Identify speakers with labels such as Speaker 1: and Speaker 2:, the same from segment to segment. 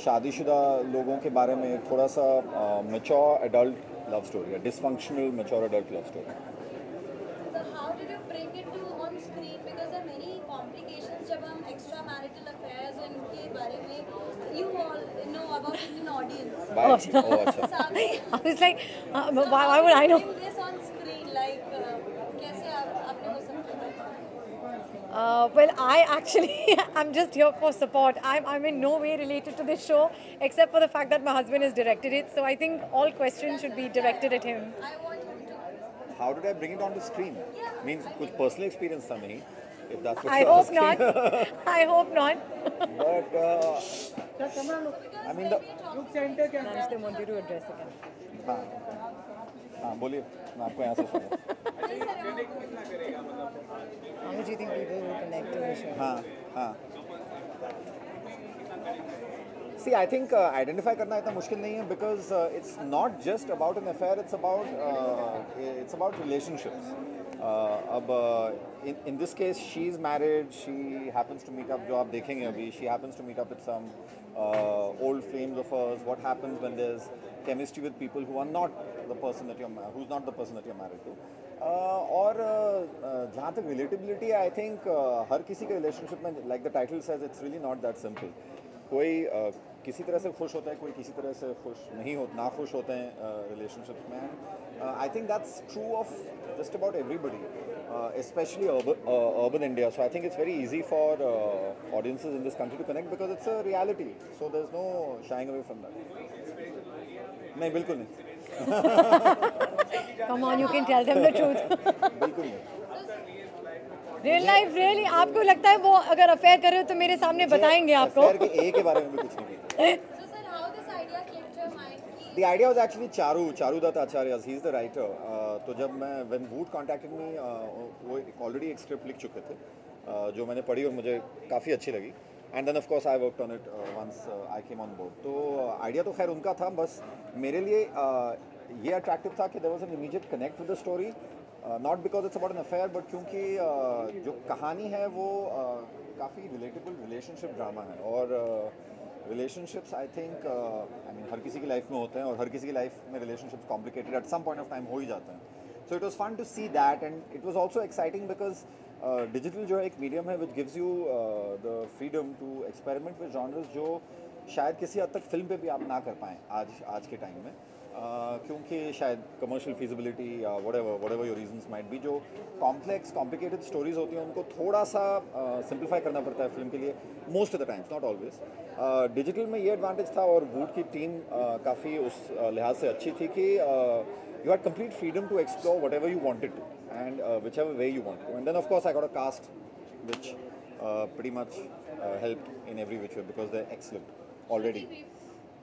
Speaker 1: शादीशुदा लोगों के बारे में थोड़ा सा मैच्योर एडल्ट लव स्टोरी है, dysfunctional mature adult love story.
Speaker 2: So how did you bring it to on screen? Because there are many complications जब हम extramarital affairs उनके बारे में you all know about Indian audience.
Speaker 1: अच्छा.
Speaker 3: I was like, why would I know?
Speaker 2: Bring this on screen like कैसे आपने वो सब किया?
Speaker 3: Well, I actually I'm just here for support. I'm in no way related to this show except for the fact that my husband has directed it. So I think all questions should be directed at him.
Speaker 2: I want him to.
Speaker 1: How did I bring it on the screen? Means कुछ personal experience था नहीं, if that's what
Speaker 3: I
Speaker 1: you're
Speaker 3: hope
Speaker 1: asking.
Speaker 3: not. I hope not.
Speaker 1: But I mean the
Speaker 3: Manage want you to address again.
Speaker 1: हाँ बोलिए, मैं आपको यहाँ से सुनूँ.
Speaker 3: How much do you think people will connect to the show?
Speaker 1: हाँ. See, I think identify करना इतना मुश्किल नहीं है because it's not just about an affair, it's about relationships. In this case, she's married. She happens to meet up. जो आप देखेंगे अभी, she happens to meet up with some old flames of hers. What happens when there's chemistry with people who are not the person that who's not the person that you're married to. और जहाँ तक relatability है, I think हर किसी के relationship में, like the title says, it's really not that simple. कोई किसी तरह से खुश होता है, कोई किसी तरह से ना खुश होते हैं relationships में. I think that's true of just about everybody, especially urban India. So I think it's very easy for audiences in this country to connect because it's a reality. So there's no shying away from that. नहीं, बिल्कुल नहीं.
Speaker 3: Come on, you can tell them the truth.
Speaker 1: बिल्कुल नहीं.
Speaker 3: Real life, really? आपको लगता है वो अगर अफेयर कर रहे हो तो मेरे सामने बताएंगे आपको?
Speaker 1: अफेयर के ए के बारे में भी कुछ नहीं किया.
Speaker 2: So sir, how this idea came to your mind?
Speaker 1: The idea was actually Charu Dutt Acharya. He's the writer. तो जब when Woot contacted me, वो already एक script लिख चुके थे, जो मैंने पढ़ी और मुझे काफ़ी अच्छी लगी. And then of course I worked on it once I came on board. तो idea तो खैर उनका था, बस मेरे लिए ये attractive था कि there was an immediate connect with the story. Not because it's about an affair, but क्योंकि जो कहानी है वो काफ़ी relatable relationship drama है. और relationships I think I mean हर किसी की लाइफ में होते हैं और हर किसी की लाइफ में relationships complicated at some point of time हो ही जाते हैं. So it was fun to see that, and it was also exciting because digital जो है एक medium है which gives you the freedom to experiment with genres जो शायद किसी हद तक फिल्म पे भी आप ना कर पाएँ आज के टाइम में, क्योंकि शायद commercial feasibility या whatever your reasons might be, जो complex complicated stories होती हैं उनको थोड़ा सा simplify करना पड़ता है फिल्म के लिए, most of the times, not always. Digital में ये एडवांटेज था और वूड की टीम काफ़ी उस लिहाज से अच्छी थी कि you had complete freedom to explore whatever you wanted to and whichever way you wanted to. And then of course I got a cast which pretty much helped in every which way because they're excellent already.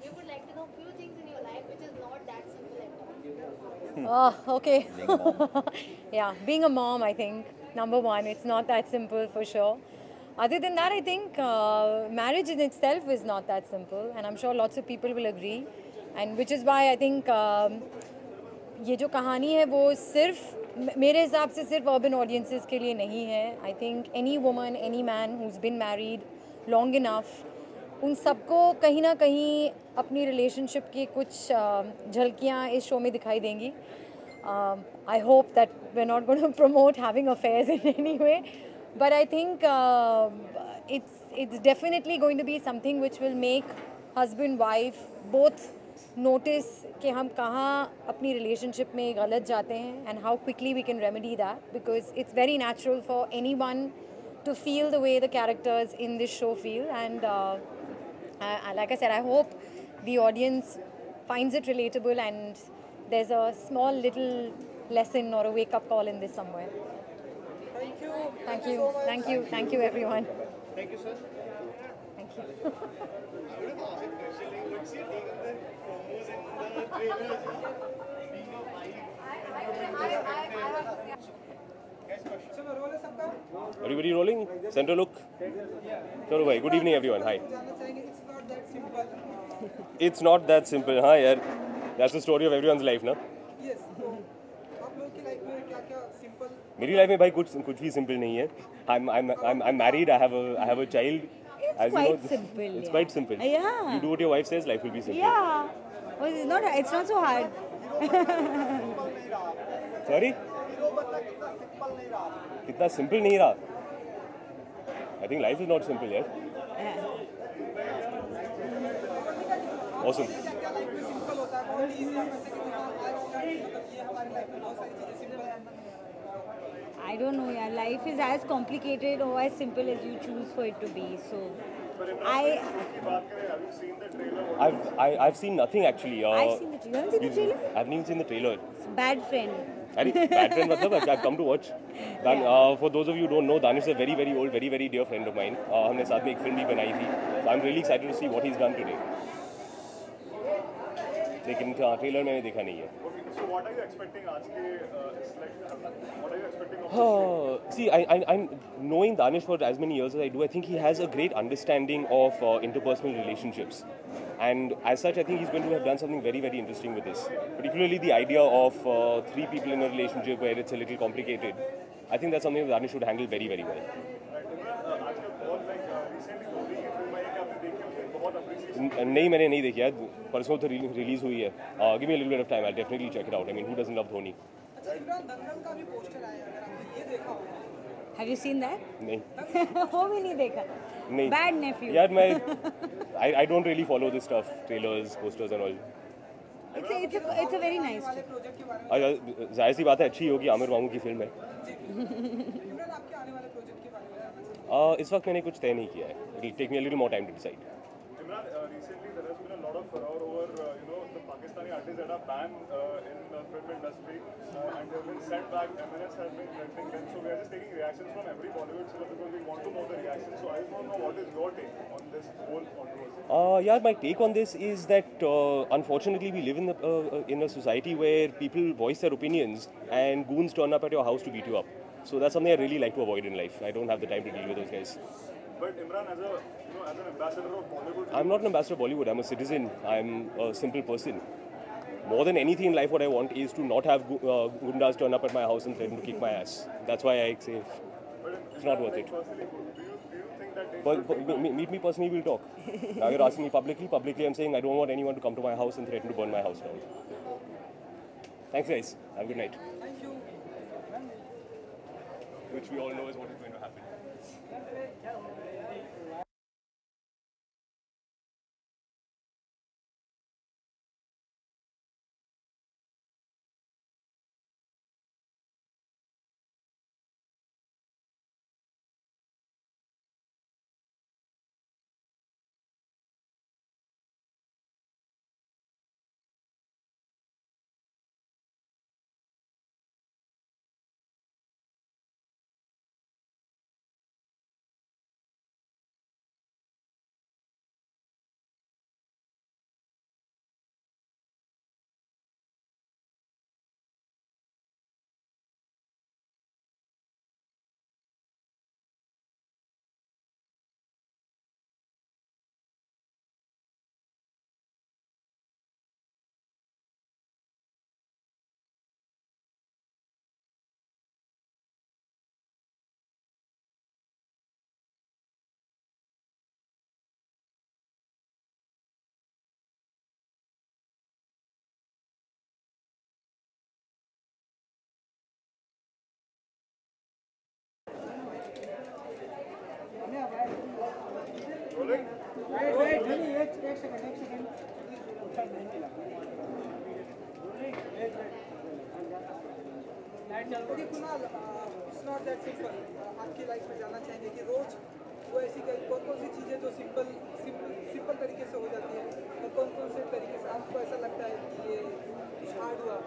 Speaker 2: We would like to know few things in your life which is not that simple at all.
Speaker 3: Oh, okay.
Speaker 1: Being a mom.
Speaker 3: Yeah, being a mom, I think, number one, it's not that simple for sure. Other than that, I think marriage in itself is not that simple, and I'm sure lots of people will agree. And which is why I think ये जो कहानी है वो सिर्फ मेरे हिसाब से सिर्फ urban audiences के लिए नहीं है. I think any woman, any man who's been married long enough, उन सबको कहीं ना कहीं अपनी relationship की कुछ झलकियाँ इस शो में दिखाई देंगी. I hope that we're not going to promote having affairs in any way, but I think it's definitely going to be something which will make husband wife both notice कि हम कहाँ अपनी relationship में गलत जाते हैं and how quickly we can remedy that, because it's very natural for anyone to feel the way the characters in this show feel. And like I said, I hope the audience finds it relatable and there's a small little lesson or a wake-up call in this somewhere.
Speaker 4: Thank you.
Speaker 3: Thank you. Thank you. Thank you, everyone.
Speaker 4: Thank you, sir.
Speaker 3: Thank you.
Speaker 5: Are you rolling? Center look. Chalo bhai. Good evening, everyone. Hi. It's not that simple. हाँ यार. That's the story of everyone's life, ना?
Speaker 4: Yes. आप लोगों की life में क्या-क्या simple?
Speaker 5: मेरी life में भाई कुछ भी simple नहीं है. I'm married. I have a child. As
Speaker 6: quite
Speaker 5: you know,
Speaker 6: simple.
Speaker 5: It's
Speaker 6: yeah.
Speaker 5: quite simple.
Speaker 6: Yeah.
Speaker 5: You do what your wife says, life will be simple.
Speaker 6: Yeah. Well, it's not so hard.
Speaker 5: Sorry? कितना simple नहीं रहा? I think life is not simple yet.
Speaker 6: Yeah.
Speaker 5: Awesome.
Speaker 4: क्या life में simple होता है बहुत easy है वैसे कि हाँ आज मतलब ये हमारी लाइफ में बहुत सारी चीजें सिंपल हैं
Speaker 6: I don't know, yeah. Life is as complicated or as simple as you choose for it to be. So,
Speaker 5: I've seen nothing actually.
Speaker 6: I've seen the trailer. You haven't seen the trailer?
Speaker 5: I haven't even seen the trailer.
Speaker 6: Bad friend.
Speaker 5: अरे bad friend मतलब I've come to watch. For those of you who don't know, Danish is a very very old, very very dear friend of mine. हमने साथ में एक film भी बनाई थी. So I'm really excited to see what he's done today. लेकिन trailer मैंने देखा नहीं है.
Speaker 7: So what are you expecting आज के what are you expecting of
Speaker 5: See, I'm knowing Danish for as many years as I do. I think he has a great understanding of interpersonal relationships, and as such, I think he's going to have done something very, very interesting with this. Particularly the idea of three people in a relationship where it's a little complicated. I think that's something that Danish should handle very, very well.
Speaker 7: आजकल बहुत recently Dhoni की film आई है कि आपने देखी उसमें बहुत appreciation
Speaker 5: नहीं मैंने नहीं देखी यार परसों तो रिलीज हुई है give me a little bit of time I definitely check it out I mean who doesn't love Dhoni
Speaker 4: अच्छा इमरान दंगल का भी पोस्टर आया है अगर आपने ये देखा हो
Speaker 6: Have you seen that?
Speaker 5: नहीं
Speaker 6: वो भी नहीं देखा.
Speaker 5: नहीं
Speaker 6: Bad nephew.
Speaker 5: यार मैं I don't really follow this stuff trailers posters and all
Speaker 6: It's a very nice.
Speaker 4: वाले प्रोजेक्ट के बारे में
Speaker 5: जाहिर सी बात है अच्छी होगी आमिर मामू की फिल्म है
Speaker 4: इमरान आपके आने वाले प्रोजेक्ट के बारे में जानना चाहूँगा
Speaker 5: इस वक्त मैंने कुछ तय नहीं किया है it will take me a little more time to decide
Speaker 7: Imran, recently there has been a lot of furore over the Pakistani artists that are banned in the film industry and they have been sent back. M&S has been threatening them, so we are just taking reactions from every Bollywood star because we want to know the reactions. So I just want to know what is your take on this whole controversy.
Speaker 5: Yeah, my take on this is that unfortunately we live in a society where people voice their opinions and goons turn up at your house to beat you up. So that's something I really like to avoid in life. I don't have the time to deal with those guys.
Speaker 7: But Imran, as an ambassador of Bollywood,
Speaker 5: I'm not an ambassador of Bollywood. I'm a citizen. I'm a simple person. More than anything in life, what I want is to not have gundas turn up at my house and threaten to kick my ass. That's why I say it's not worth it.
Speaker 7: personally, do you think that they
Speaker 5: But meet me personally, we'll talk. Now you're asking me publicly. Publicly, I'm saying I don't want anyone to come to my house and threaten to burn my house down. Thanks, guys. Have a good night.
Speaker 4: Thank you
Speaker 5: Which we all know is what is going to happen.
Speaker 7: rolling?
Speaker 4: Wait एक second okay Kunal it's not that simple आपकी life में जानना चाहेंगे कि रोज वो ऐसी कौन कौन सी चीज़ें जो सिंपल तरीके से हो जाती है और कौन कौन से तरीके से आपको ऐसा लगता है कि ये हार्ड हुआ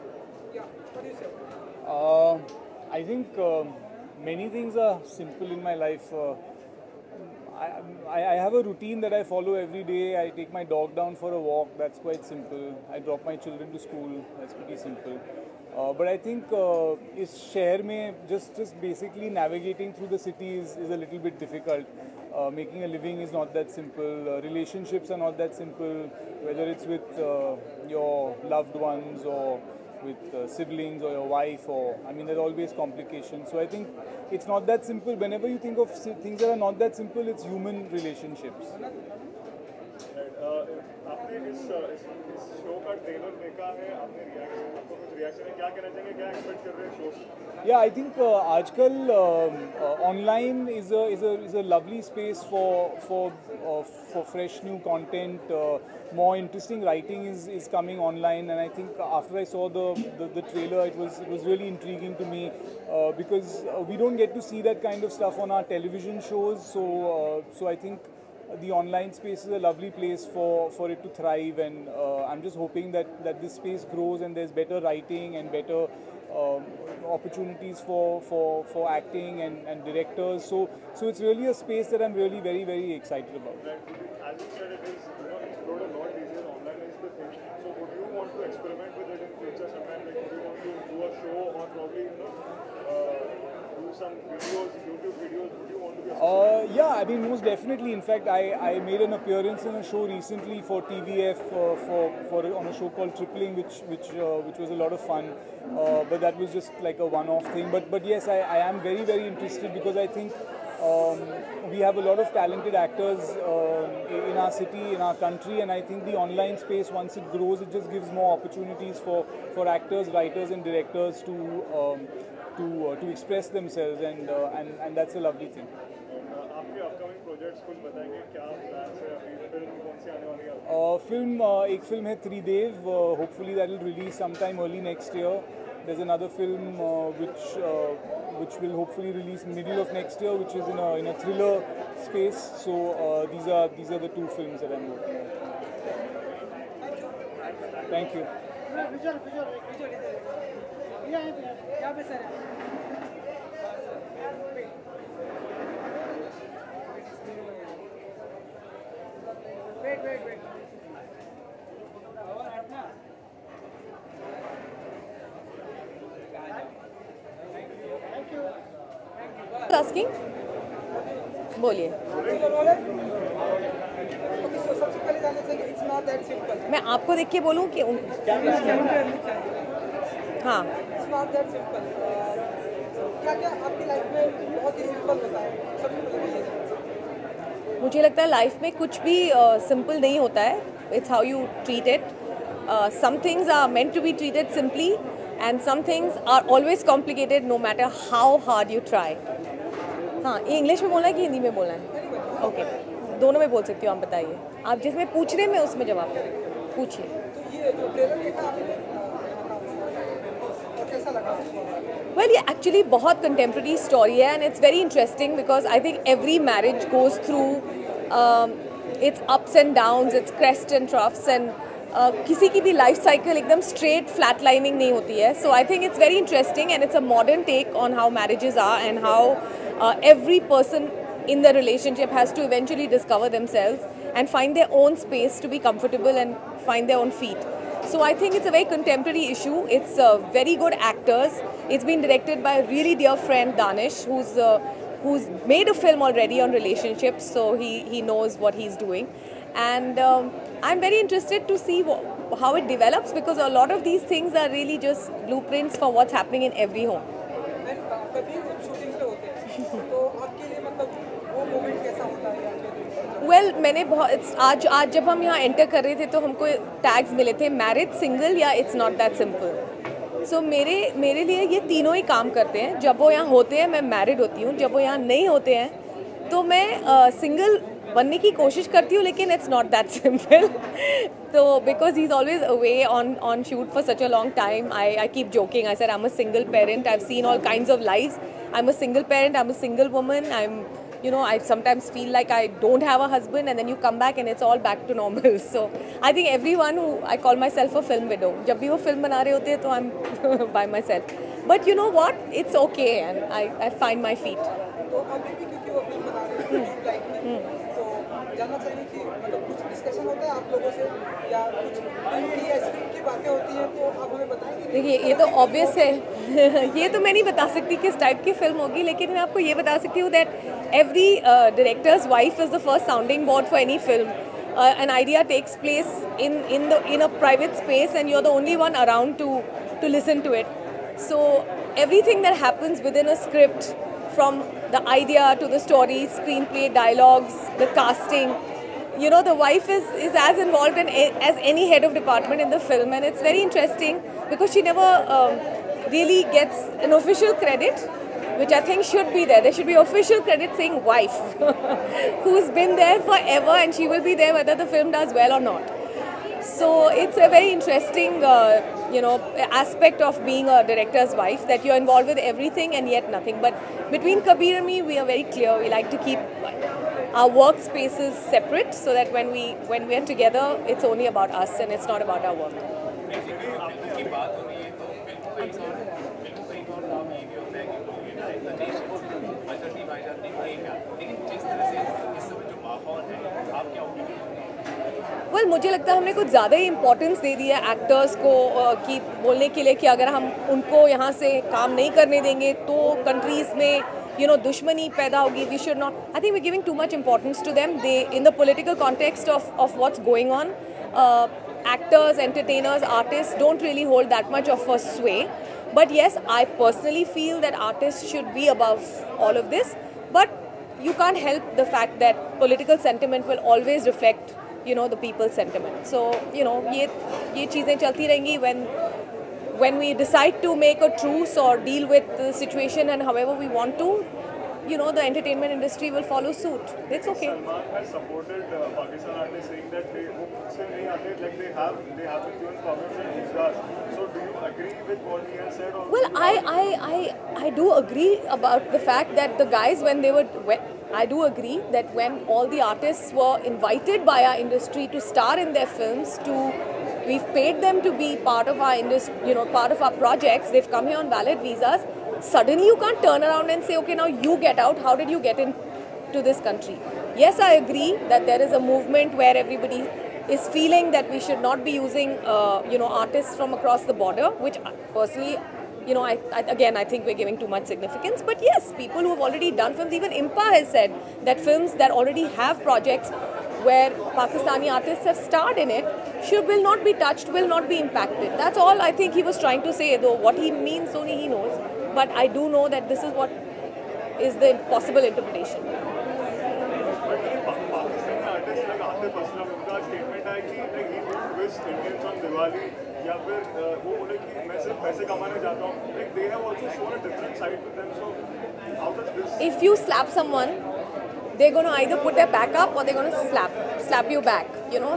Speaker 4: या व्हाट यू से
Speaker 8: I think many things are simple in my life. I have a routine that I follow every day. I take my dog down for a walk. That's quite simple. I drop my children to school. That's pretty simple. But I think इस शहर में just basically navigating through the city is a little bit difficult. Making a living is not that simple. Relationships are not that simple. Whether it's with your loved ones or with siblings or your wife, or I mean, there's always complications. So I think it's not that simple. Whenever you think of things that are not that simple, it's human relationships.
Speaker 7: आपने इस show का trailer देखा है, आपने reaction, आपको कुछ reaction है, क्या कहना चाहेंगे, क्या एक्सपेक्ट कर रहे हैं शो से?
Speaker 8: Yeah, I think आजकल online is a lovely space for fresh new content. More interesting writing is coming online, and I think after I saw the trailer, it was really intriguing to me because we don't get to see that kind of stuff on our television shows. So I think the online space is a lovely place for it to thrive, and I'm just hoping that this space grows and there's better writing and better opportunities for acting and directors. So it's really a space that I'm really very, very excited about.
Speaker 7: As you said, it is, explored a lot these days. Online is the thing. So would you want to experiment with it in future sometime? Like, would you want to do a show or probably do some videos, YouTube videos? Would you want to be
Speaker 8: yeah, I mean, most definitely. In fact, I made an appearance in a show recently for TVF on a show called Tripling, which was a lot of fun. But that was just like a one-off thing. But yes, I am very, very interested because I think we have a lot of talented actors in our city, in our country, and I think the online space, once it grows, it just gives more opportunities for actors, writers, and directors to express themselves, and that's a lovely thing.
Speaker 7: आपके upcoming projects कुछ बताएंगे, क्या plans है अभी, film कौन सी आने वाली है?
Speaker 8: Film एक film है Tridev. Hopefully that will release sometime early next year. There's another film which will hopefully release middle of next year, which is in a thriller space. So these are the two films that I'm working on. Thank you. Wait.
Speaker 3: Asking? बोलिए।
Speaker 4: सबसे पहले जानना चाहिए, it's not that simple.
Speaker 3: मैं आपको देख के बोलूँ कि हाँ।
Speaker 4: It's not that simple. क्या आपकी लाइफ में बहुत ही सिंपल होता है? सबसे पहले ये जानना।
Speaker 3: मुझे लगता है लाइफ में कुछ भी सिंपल नहीं होता है. It's how you treat it. Some things are meant to be treated simply, and some things are always complicated no matter how hard you try. हाँ, ये इंग्लिश में बोलना है कि हिंदी में बोलना है? ओके, दोनों में बोल सकती हूँ. आप बताइए, आप जिसमें पूछ रहे हैं मैं उसमें जवाब पूछिए.
Speaker 4: तो ये जो ट्रेलर देखा आपने, कैसा लगा?
Speaker 3: Well, ये actually बहुत contemporary story है, and it's very interesting because I think every marriage goes through its ups and downs, its crests and troughs, and किसी की भी life cycle एकदम straight flatlining नहीं होती है. So I think it's very interesting, and it's a modern take on how marriages are and how every person in the relationship has to eventually discover themselves and find their own space to be comfortable and find their own feet. So I think it's a very contemporary issue. It's very good actors. It's been directed by a really dear friend, Danish, who's made a film already on relationships, so he knows what he's doing. And I'm very interested to see how it develops, because a lot of these things are really just blueprints for what's happening in every home. Well, मैंने बहुत आज जब हम यहाँ enter कर रहे थे तो हमको टैग्स मिले थे, मैरिड, सिंगल या इट्स नॉट दैट सिंपल. सो मेरे लिए ये तीनों ही काम करते हैं. जब वो यहाँ होते हैं मैं मैरिड होती हूँ, जब वो यहाँ नहीं होते हैं तो मैं सिंगल बनने की कोशिश करती हूँ, लेकिन इट्स नॉट दैट सिंपल. तो because he is always away on shoot for such a long time. I keep joking. I said I am a single parent. I have seen all kinds of lives. I am a single parent. I am a single woman. I sometimes feel like I don't have a husband, and then you come back and it's all back to normal. So I think everyone I call myself a film widow. जब भी वो film बना रहे होते हैं तो I'm by myself. But you know what? It's okay, and I find my feet.
Speaker 4: तो अभी भी क्योंकि वो film बना रहे हैं, तो जानना चाहिए कि मतलब कुछ discussion होता है आप लोगों से, या कुछ film की या script की बातें होती हैं, तो आप हमें बताएंगे?
Speaker 3: देखिए, ये तो obvious है. ये तो मैं नहीं बता सकती किस टाइप की फिल्म होगी, लेकिन मैं आपको ये बता सकती हूँ that every director's wife is the first sounding board for any film. An idea takes place in a private space, and you're the only one around to
Speaker 9: to listen to it. So everything that happens within a script, from the idea to the story, screenplay, dialogues, the casting, you know, the wife is as involved as any head of department in the film, and it's very interesting because she never really gets an official credit, which I think should be there. There should be official credit saying wife, who's been there forever, and she will be there whether the film does well or not. So it's a very interesting, aspect of being a director's wife, that you're involved with everything and yet nothing. But between Kabir and me, we are very clear. We like to keep our workspaces separate, so that when we are together, it's only about us and it's not about our work. Well मुझे लगता है हमने कुछ ज़्यादा ही importance दे दी है actors को कि बोलने के लिए कि अगर हम उनको यहाँ से काम नहीं करने देंगे तो कंट्रीज़ में दुश्मनी पैदा होगी. We should not. I think we giving too much importance to them. They in the political context of what's going on, actors, entertainers, artists don't really hold that much of a sway. But yes, I personally feel that artists should be above all of this. But you can't help the fact that political sentiment will always reflect, the people's sentiment. So, ये चीज़ें चलती रहेंगी. When we decide to make a truce or deal with the situation and however we want to, the entertainment industry will follow suit. It's okay.
Speaker 7: Salman has supported Pakistan artists, saying that they have been given problems and visas. So do you agree with what he has said? Or
Speaker 9: Well, I do agree about the fact that the guys, I do agree that when all the artists were invited by our industry to star in their films, we've paid them to be part of our industry, part of our projects. They've come here on valid visas. Suddenly you can't turn around and say, okay, now you get out. How did you get into this country? Yes, I agree that there is a movement where everybody is feeling that we should not be using, artists from across the border, which personally, I think we're giving too much significance. But yes, people who have already done films, even IMPA has said that films that already have projects where Pakistani artists have starred in it will not be touched, will not be impacted. That's all I think he was trying to say, though what he means only he knows. But I do know that this is what is the possible interpretation.
Speaker 7: Pakistani artists like Atif Aslam, उनका statement है कि he won't wish Indians on Diwali, या फिर वो बोले कि मैं सिर्फ पैसे कमाने जाता हूँ. Like they have also shown a different side to them. So how does this?
Speaker 9: If you slap someone, they're going to either put their back up or they're going to slap you back.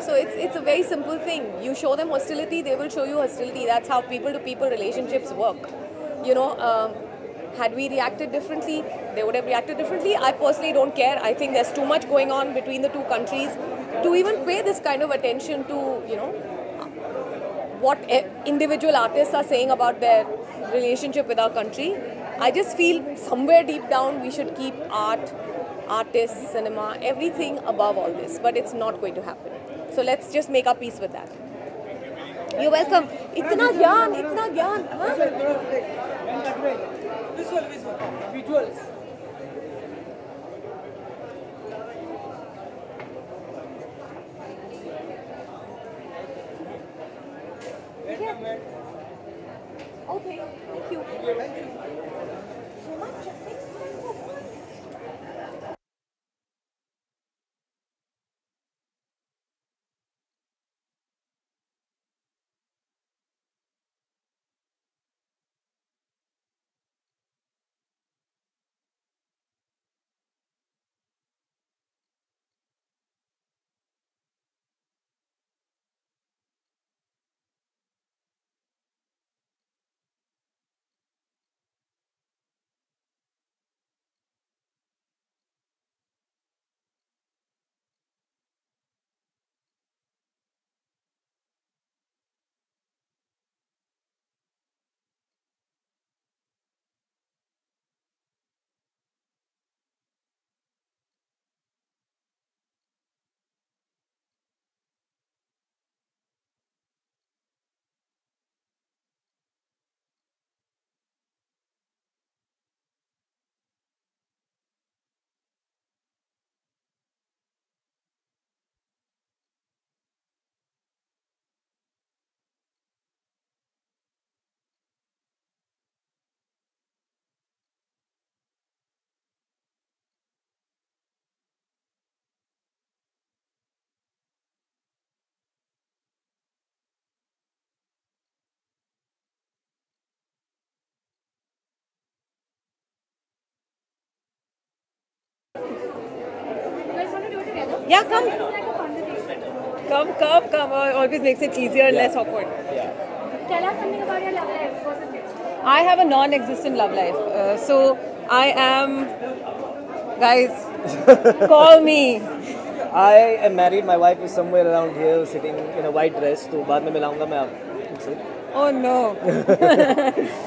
Speaker 9: So it's a very simple thing. You show them hostility, they will show you hostility. That's how people-to-people relationships work. Had we reacted differently, they would have reacted differently. I personally don't care. I think there's too much going on between the two countries to even pay this kind of attention to, what individual artists are saying about their relationship with our country. I just feel somewhere deep down we should keep art, artists, cinema, everything above all this. But it's not going to happen. So let's just make our peace with that. You're welcome. Itna gyan. Huh?
Speaker 4: Visuals.
Speaker 9: Okay, thank you.
Speaker 2: guys want to do it together?
Speaker 9: Yeah, come.
Speaker 2: It's like a conversation.
Speaker 9: Come. Always makes it easier and less awkward.
Speaker 2: Tell us something about your love life. What's it?
Speaker 9: I have a non-existent love life. So I am, guys, call me.
Speaker 10: I am married. My wife is somewhere around here, sitting in a white dress. तो बाद में मिलाऊंगा मैं आपसे.
Speaker 9: Oh no.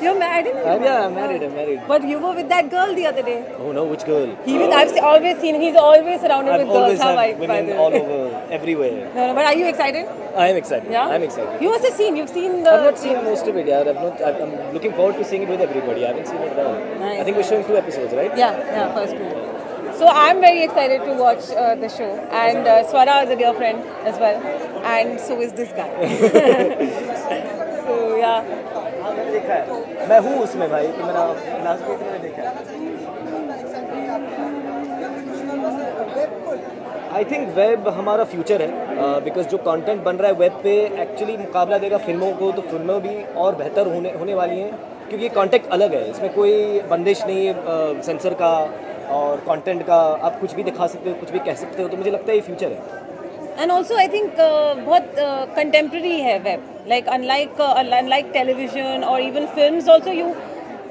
Speaker 9: You're married?
Speaker 10: Yeah, I'm married.
Speaker 9: But you were with that girl the other day.
Speaker 10: Oh no, which girl?
Speaker 9: I've always seen he's always surrounded with girls.
Speaker 10: Always
Speaker 9: How
Speaker 10: have women all over, everywhere.
Speaker 9: No, but are you excited?
Speaker 10: I am excited.
Speaker 9: Yeah?
Speaker 10: I'm excited.
Speaker 9: You must have seen. You've seen the.
Speaker 10: I've not seen most of it, yeah. I'm looking forward to seeing it with everybody. I haven't seen it at all.
Speaker 9: Nice.
Speaker 10: I think we're showing 2 episodes, right?
Speaker 9: Yeah, first 2. So I'm very excited to watch the show, and Swara is a dear friend as well, and so is this guy. So yeah.
Speaker 10: मैंने देखा है. मैं हूँ उसमें भाई. तो मेरा last week मैंने देखा है. आई थिंक वेब हमारा फ्यूचर है, बिकॉज जो कंटेंट बन रहा है वेब पे एक्चुअली मुकाबला देगा फिल्मों को, तो फिल्में भी और बेहतर होने वाली हैं, क्योंकि कंटेंट अलग है. इसमें कोई बंदिश नहीं है सेंसर का और कंटेंट का. आप कुछ भी दिखा सकते हो, कुछ भी कह सकते हो, तो मुझे लगता है ये फ्यूचर है.
Speaker 9: And also I think बहुत contemporary है web. Like unlike television or even films also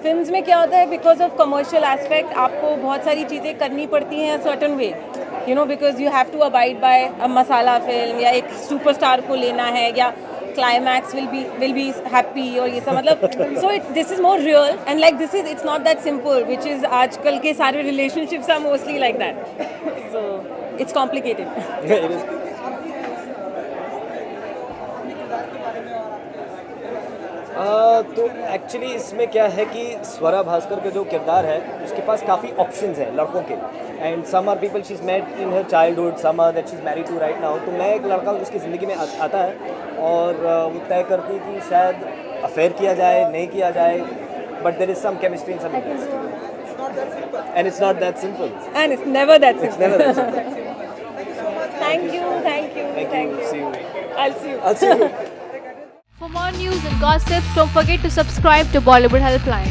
Speaker 9: films में क्या होता है, because of commercial aspect आपको बहुत सारी चीज़ें करनी पड़ती हैं a certain way. You know, because you have to abide by a masala film, या एक superstar को लेना है, या climax will be happy, और ये सब मतलब so this is more real, and like it's not that simple, which is आजकल के सारे relationships are mostly like that. So it's complicated.
Speaker 10: It is. तो एक्चुअली इसमें क्या है कि स्वरा भास्कर का जो किरदार है उसके पास काफ़ी ऑप्शंस हैं लड़कों के. And some are people she is met in her childhood, some are that she is married to right now. तो मैं एक लड़का उसकी ज़िंदगी में आता है और वो तय करती है कि शायद अफेयर किया जाए, नहीं किया जाए, but there is some chemistry in some and it's not that simple.
Speaker 9: And it's never that simple.
Speaker 10: It's never that simple.
Speaker 9: Thank you.
Speaker 10: See you.
Speaker 9: I'll see you.
Speaker 10: I'll see you.
Speaker 11: For more news and gossips, don't forget to subscribe to Bollywood Helpline.